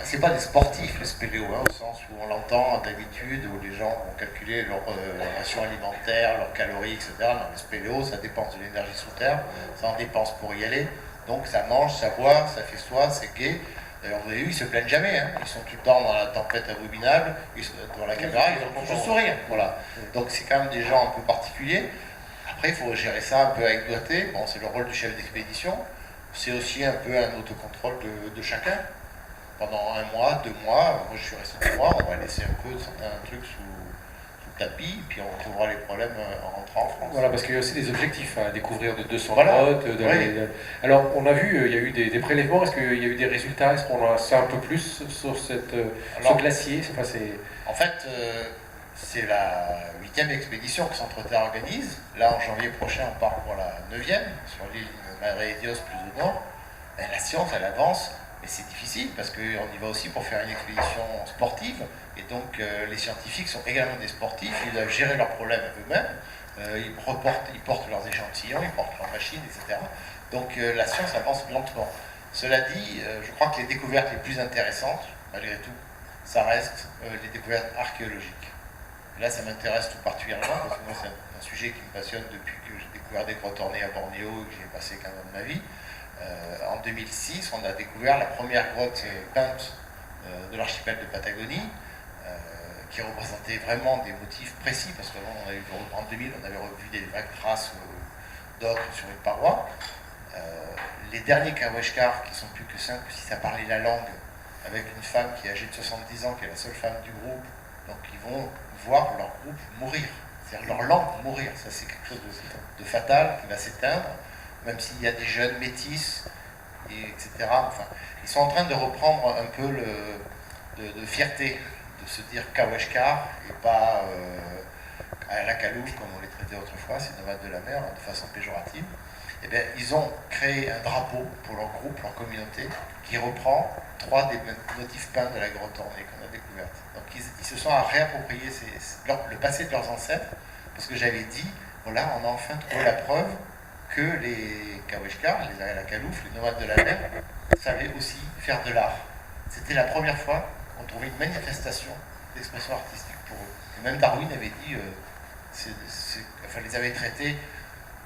c'est pas des sportifs, les spéléos, hein, au sens où on l'entend d'habitude, où les gens vont calculer leur ration alimentaire, leurs calories, etc. Non, les spéléos, ça dépense de l'énergie sous terre, ça en dépense pour y aller. Donc ça mange, ça boit, ça fait soie, c'est gai. D'ailleurs, vous avez vu, ils se plaignent jamais. Hein. Ils sont tout le temps dans la tempête abominable, devant la caméra, ils ont toujours sourire. Voilà. Donc c'est quand même des gens un peu particuliers. Après, il faut gérer ça un peu avec doigté. Bon, c'est le rôle du chef d'expédition. C'est aussi un peu un autocontrôle de chacun. Pendant 1 mois, 2 mois, moi je suis resté 2 mois, on va laisser un peu certains trucs sous le tapis, puis on trouvera les problèmes en rentrant en France. Voilà, parce qu'il y a aussi des objectifs à découvrir de 200 voilà. grottes. Alors, on a vu, il y a eu des prélèvements, est-ce qu'il y a eu des résultats? Est-ce qu'on en sait un peu plus sur ce glacier? En fait, c'est la 8e expédition que Centre-Terre organise. Là, en janvier prochain, on part pour la 9e, sur l'île Madre de Dios plus au nord. Et la science, elle avance. Mais c'est difficile parce qu'on y va aussi pour faire une expédition sportive et donc les scientifiques sont également des sportifs, ils doivent gérer leurs problèmes eux-mêmes, ils portent leurs échantillons, ils portent leurs machines, etc. Donc la science avance lentement. Cela dit, je crois que les découvertes les plus intéressantes, malgré tout, ça reste les découvertes archéologiques. Et là, ça m'intéresse tout particulièrement parce que moi, c'est un sujet qui me passionne depuis que j'ai découvert des grottes ornées à Bornéo et que j'ai passé 15 ans de ma vie. En 2006, on a découvert la première grotte peinte de l'archipel de Patagonie, qui représentait vraiment des motifs précis, parce qu'en 2000, on avait revu des vraies traces d'ocre sur une paroi. Les derniers Kawashkar, qui sont plus que 5 ou 6 à parler la langue, avec une femme qui est âgée de 70 ans, qui est la seule femme du groupe, donc ils vont voir leur groupe mourir, c'est-à-dire leur langue mourir. Ça, c'est quelque chose de fatal qui va s'éteindre. Même s'il y a des jeunes métis, etc. Enfin, ils sont en train de reprendre un peu de fierté, de se dire Kawashkar et pas à la Kalouf comme on les traitait autrefois, ces nomades de la mer, hein, de façon péjorative. Et bien, ils ont créé un drapeau pour leur groupe, leur communauté, qui reprend 3 des motifs peints de la grotte ornée qu'on a découverte. Donc ils se sont à réapproprier le passé de leurs ancêtres, parce que j'avais dit, voilà, on a enfin trouvé la preuve que les Kawashkar, la Kalouf, les nomades de la mer, savaient aussi faire de l'art. C'était la première fois qu'on trouvait une manifestation d'expression artistique pour eux. Et même Darwin avait dit, les avait traités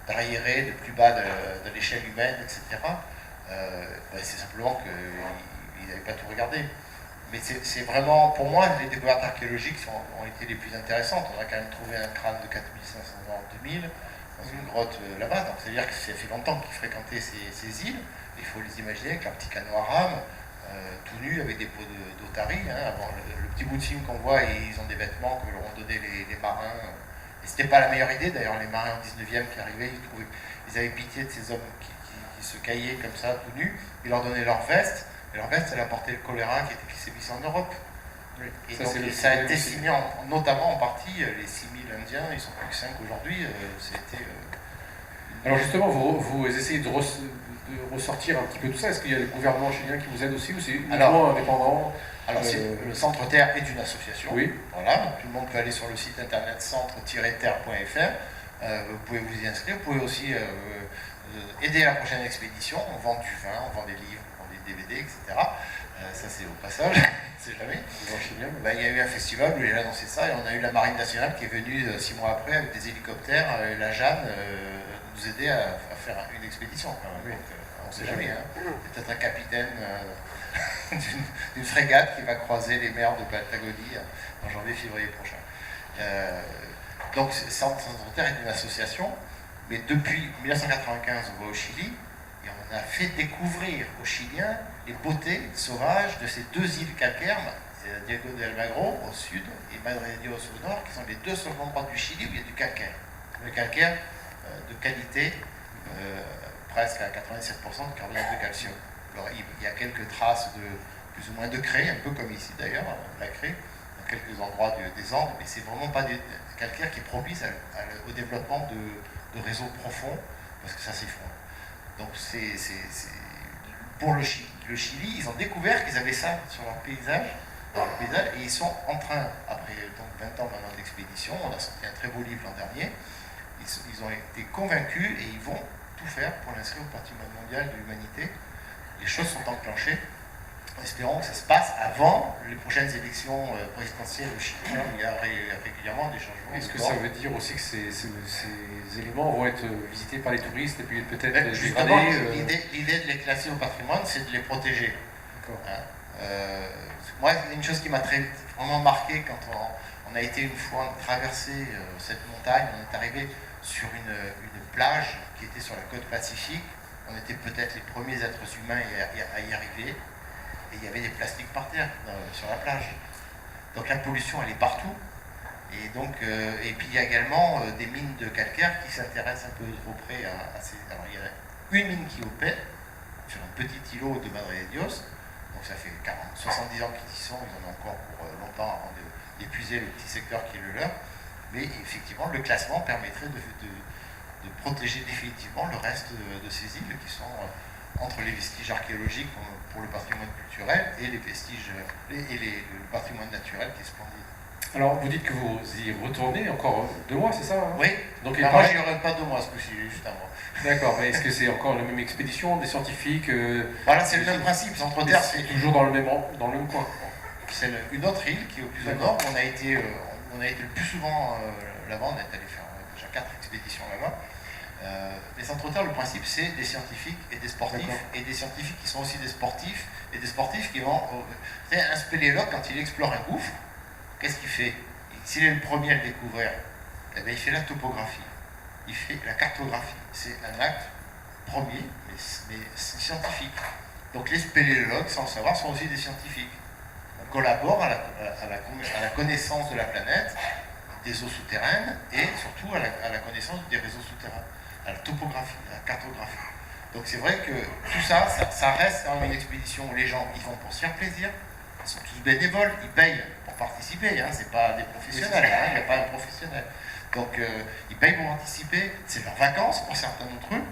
d'arriérés, de plus bas de l'échelle humaine, etc. C'est simplement qu'ils n'avaient pas tout regardé. Mais c'est vraiment, pour moi, les découvertes archéologiques ont été les plus intéressantes. On a quand même trouvé un crâne de 4500 ans en 2000, dans une grotte là-bas. Donc c'est-à-dire que ça fait longtemps qu'ils fréquentaient ces îles. Il faut les imaginer avec leur petit canot à rame, tout nu, avec des pots d'otarie. Hein, avant le petit bout de film qu'on voit, et ils ont des vêtements que leur ont donné les marins. Et c'était pas la meilleure idée, d'ailleurs, les marins en 19e qui arrivaient, ils avaient pitié de ces hommes qui se caillaient comme ça, tout nus. Ils leur donnaient leur veste, et leur veste, elle apportait le choléra qui s'évissait en Europe. Oui. Et ça, donc ça a décimé notamment en partie les 6000 Indiens, ils sont plus que 5 aujourd'hui. Alors justement, vous essayez de ressortir un petit peu tout ça. Est-ce qu'il y a le gouvernement chilien qui vous aide aussi, ou c'est uniquement indépendant? Alors le Centre-Terre est une association. Oui. Voilà, tout le monde peut aller sur le site internet centre-terre.fr. Vous pouvez vous y inscrire, vous pouvez aussi aider à la prochaine expédition. On vend du vin, on vend des livres, on vend des DVD, etc. Ça c'est au passage, c'est jamais. Il y a eu un festival où j'ai annoncé ça, et on a eu la Marine nationale qui est venue 6 mois après avec des hélicoptères, la Jeanne, nous aider à faire une expédition. Oui. On ne sait jamais. Hein. Peut-être un capitaine d'une frégate qui va croiser les mers de Patagonie en janvier-février prochain. Donc Centre-Terre est une association, mais depuis 1995 on va au Chili, et on a fait découvrir aux Chiliens les beautés sauvages de ces 2 îles calcaires, Diego de Almagro au sud et Madre de Dios au nord, qui sont les 2 seuls endroits du Chili où il y a du calcaire. Le calcaire de qualité, presque à 87% de carbonate de calcium. Alors, il y a quelques traces de plus ou moins de craie, un peu comme ici d'ailleurs, la craie, dans quelques endroits des Andes, mais c'est vraiment pas des calcaires qui est propice au développement de réseaux profonds, parce que ça s'effondre. Donc pour le Chili, ils ont découvert qu'ils avaient ça sur leur paysage, et ils sont en train, après donc 20 ans maintenant d'expédition, on a sorti un très beau livre l'an dernier, ils ont été convaincus et ils vont tout faire pour l'inscrire au patrimoine mondial de l'humanité. Les choses sont enclenchées. Espérons que ça se passe avant les prochaines élections présidentielles au Chili, où il y a régulièrement des changements. Est-ce que ça veut dire aussi que ces éléments vont être visités par les touristes et puis peut-être justement, dégradés l'idée de les classer au patrimoine, c'est de les protéger. Moi, une chose qui m'a vraiment marqué quand on a été une fois traverser cette montagne, on est arrivé sur une plage qui était sur la côte Pacifique. On était peut-être les premiers êtres humains à y arriver. Et il y avait des plastiques par terre sur la plage. Donc la pollution, elle est partout. Et, et puis il y a également des mines de calcaire qui s'intéressent un peu trop près à ces... Alors il y a une mine qui opère sur un petit îlot de Madre de Dios. Donc ça fait 70 ans qu'ils y sont, ils en ont encore pour longtemps avant d'épuiser le petit secteur qui est le leur. Mais effectivement, le classement permettrait de protéger définitivement le reste de ces îles qui sont entre les vestiges archéologiques pour le patrimoine culturel et les vestiges le patrimoine naturel qui est splendide. Alors, vous dites que vous y retournez encore 2 mois, c'est ça hein? Oui. Donc, moi, je n'y aurai pas 2 mois ce coup-ci, juste un mois. D'accord, mais est-ce que c'est encore la même expédition, des scientifiques Voilà, c'est le même principe. Centre-Terre, c'est toujours dans le même coin. C'est une autre île qui est au plus au nord. On a été le plus souvent là-bas. On est allé faire déjà 4 expéditions là-bas. Mais Centre-Terre, le principe, c'est des scientifiques et des sportifs, et des scientifiques qui sont aussi des sportifs, et des sportifs qui vont... un spéléologue, quand il explore un gouffre, qu'est-ce qu'il fait? S'il est le premier à le découvrir, eh bien, il fait la topographie, il fait la cartographie. C'est un acte premier, mais scientifique. Donc les spéléologues, sans le savoir, sont aussi des scientifiques. On collabore à la connaissance de la planète, des eaux souterraines, et surtout à la connaissance des réseaux souterrains, à la topographie, à la cartographie. Donc c'est vrai que tout ça, ça reste quand même une expédition où les gens y vont pour se faire plaisir. Ils sont tous bénévoles, ils payent pour participer, hein, c'est pas des professionnels, hein, il n'y a pas un professionnel. Donc ils payent pour participer, c'est leurs vacances pour certains d'entre eux.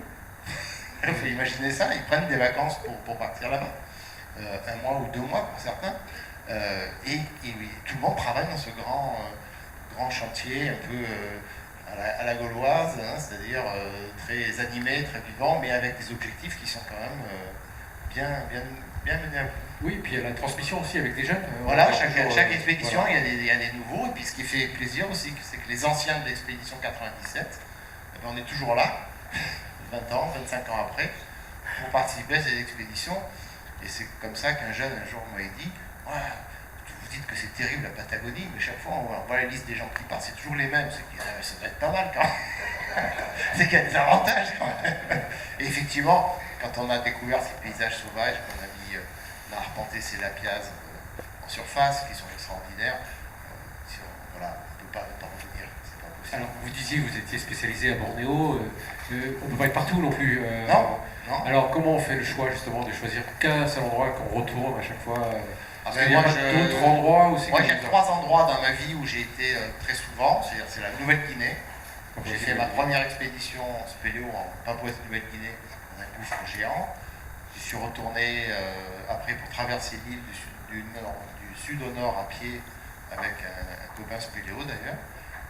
Il faut imaginer ça, ils prennent des vacances pour partir là-bas. 1 mois ou 2 mois pour certains. Et tout le monde travaille dans ce grand chantier un peu à la gauloise, hein, c'est-à-dire très animé, très vivant, mais avec des objectifs qui sont quand même bien menés à bout. Oui, et puis il y a la transmission aussi avec les jeunes. Voilà, chaque expédition, voilà. il y a des nouveaux, et puis ce qui fait plaisir aussi, c'est que les anciens de l'expédition 97, on est toujours là, 20 ans, 25 ans après, pour participer à ces expéditions. Et c'est comme ça qu'un jeune, un jour, m'avait dit, ouais, vous dites que c'est terrible la Patagonie, mais chaque fois on voit la liste des gens qui partent, c'est toujours les mêmes. C'est que ça doit être pas mal quand même. C'est qu'il y a des avantages quand même. Et effectivement, quand on a découvert ces paysages sauvages, on a arpenté ces lapiaz en surface, qui sont extraordinaires, voilà, on ne peut pas revenir. C'est pas possible. Alors, vous disiez que vous étiez spécialisé à Bornéo, on ne peut pas être partout non plus. Non. Alors, comment on fait le choix justement de choisir qu'un seul endroit qu'on retourne à chaque fois il y a d'autres endroits aussi? Moi, j'ai 3 endroits dans ma vie où j'ai été très souvent, c'est la Nouvelle-Guinée. J'ai fait ma première expédition spéléo en Papouasie-Nouvelle-Guinée dans un gouffre géant. Je suis retourné après pour traverser l'île du sud au nord à pied avec un copain spéléo d'ailleurs.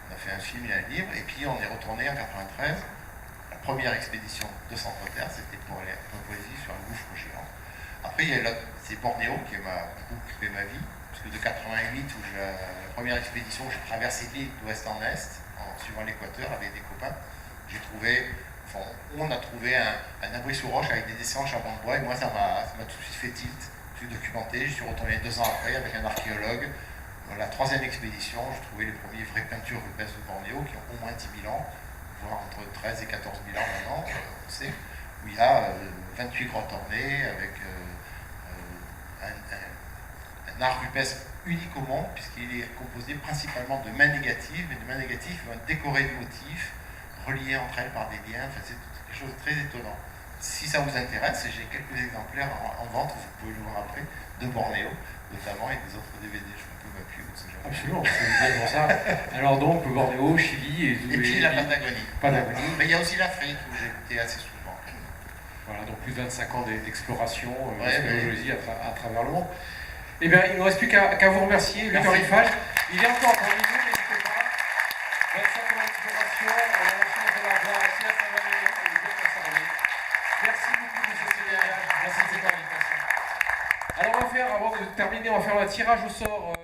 On a fait un film et un livre, et puis on est retourné en 93. La première expédition de Centre-Terre, c'était pour aller en Papouasie sur un gouffre géant. Après, c'est Bornéo qui m'a beaucoup occupé ma vie, parce que de 88, où la première expédition, j'ai traversé l'île d'ouest en est, en suivant l'équateur avec des copains. On a trouvé un abri sous roche avec des dessins en charbon de bois, et moi ça m'a tout de suite fait tilt. Je suis documenté, je suis retourné 2 ans après avec un archéologue. Dans la 3e expédition, j'ai trouvé les premières vraies peintures rupestres de Bornéo qui ont au moins 10 000 ans, voire entre 13 et 14 000 ans maintenant, on sait, où il y a 28 grottes ornées avec un art rupestre unique au monde, puisqu'il est composé principalement de mains négatives, mais de mains négatives qui vont être décorées de motifs, reliées entre elles par des liens. Enfin, c'est quelque chose de très étonnant. Si ça vous intéresse, j'ai quelques exemplaires en vente, vous pouvez le voir après, de Bornéo, notamment, et des autres DVD. Je peux m'appuyer. Absolument, c'est bien pour ça. Alors donc, Bornéo, Chili et puis la Patagonie. Mais il y a aussi l'Afrique, où j'ai été assez souvent. Voilà, donc plus de 25 ans d'exploration, d'archéologie à travers le monde. Eh bien, il ne nous reste plus qu'à vous remercier, Victor Eiffage. Il est encore parmi nous, n'hésitez pas. 25 ans d'exploration, on a la chance de l'avoir ici à Saint-Valéry, et bien conservé. Merci beaucoup, M. Céliage. Merci de cette invitation. Alors, on va faire terminer, on va faire un tirage au sort